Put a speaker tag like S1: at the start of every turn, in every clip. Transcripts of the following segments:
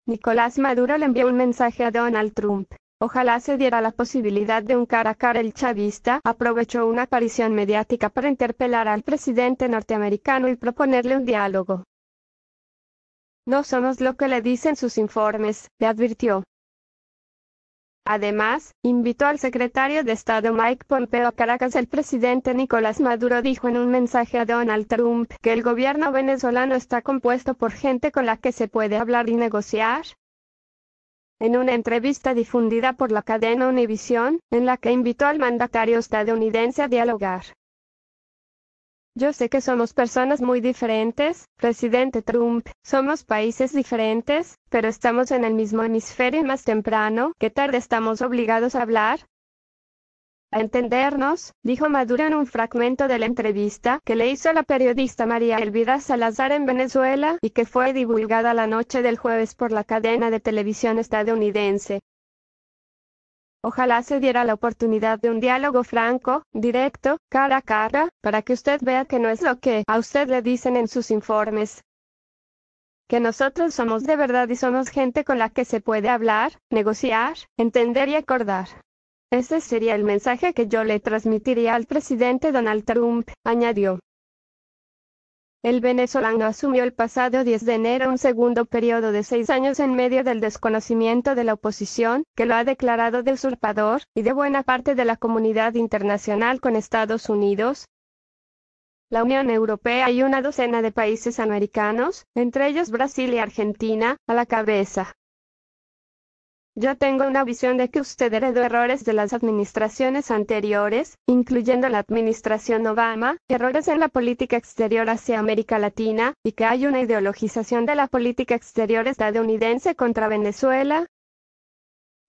S1: Nicolás Maduro le envió un mensaje a Donald Trump. Ojalá se diera la posibilidad de un cara a cara. El chavista aprovechó una aparición mediática para interpelar al presidente norteamericano y proponerle un diálogo. No somos lo que le dicen sus informes, le advirtió. Además, invitó al secretario de Estado Mike Pompeo a Caracas. El presidente Nicolás Maduro dijo en un mensaje a Donald Trump que el gobierno venezolano está compuesto por gente con la que se puede hablar y negociar. En una entrevista difundida por la cadena Univisión, en la que invitó al mandatario estadounidense a dialogar. Yo sé que somos personas muy diferentes, presidente Trump, somos países diferentes, pero estamos en el mismo hemisferio y más temprano que tarde estamos obligados a hablar. A entendernos, dijo Maduro en un fragmento de la entrevista que le hizo la periodista María Elvira Salazar en Venezuela y que fue divulgada la noche del jueves por la cadena de televisión estadounidense. Ojalá se diera la oportunidad de un diálogo franco, directo, cara a cara, para que usted vea que no es lo que a usted le dicen en sus informes. Que nosotros somos de verdad y somos gente con la que se puede hablar, negociar, entender y acordar. Ese sería el mensaje que yo le transmitiría al presidente Donald Trump, añadió. El venezolano asumió el pasado 10 de enero un segundo periodo de 6 años en medio del desconocimiento de la oposición, que lo ha declarado de usurpador, y de buena parte de la comunidad internacional con Estados Unidos, la Unión Europea y una docena de países americanos, entre ellos Brasil y Argentina, a la cabeza. Yo tengo una visión de que usted heredó errores de las administraciones anteriores, incluyendo la administración Obama, errores en la política exterior hacia América Latina, y que hay una ideologización de la política exterior estadounidense contra Venezuela,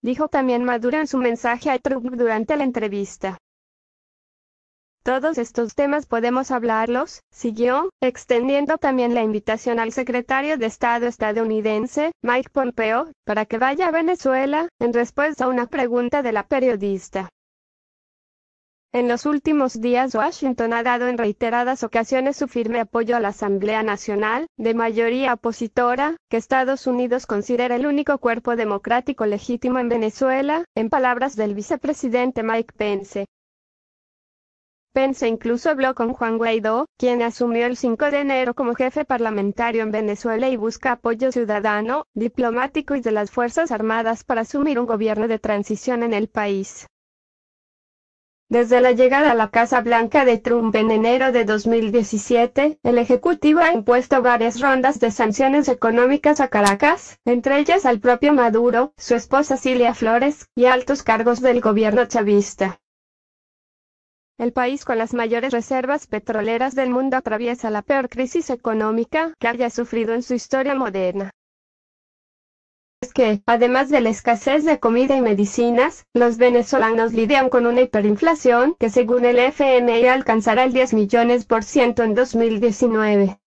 S1: dijo también Maduro en su mensaje a Trump durante la entrevista. Todos estos temas podemos hablarlos, siguió, extendiendo también la invitación al secretario de Estado estadounidense, Mike Pompeo, para que vaya a Venezuela, en respuesta a una pregunta de la periodista. En los últimos días Washington ha dado en reiteradas ocasiones su firme apoyo a la Asamblea Nacional, de mayoría opositora, que Estados Unidos considera el único cuerpo democrático legítimo en Venezuela, en palabras del vicepresidente Mike Pence. Pence incluso habló con Juan Guaidó, quien asumió el 5 de enero como jefe parlamentario en Venezuela y busca apoyo ciudadano, diplomático y de las Fuerzas Armadas para asumir un gobierno de transición en el país. Desde la llegada a la Casa Blanca de Trump en enero de 2017, el Ejecutivo ha impuesto varias rondas de sanciones económicas a Caracas, entre ellas al propio Maduro, su esposa Cilia Flores, y altos cargos del gobierno chavista. El país con las mayores reservas petroleras del mundo atraviesa la peor crisis económica que haya sufrido en su historia moderna. Es que, además de la escasez de comida y medicinas, los venezolanos lidian con una hiperinflación que según el FMI alcanzará el 10 millones % en 2019.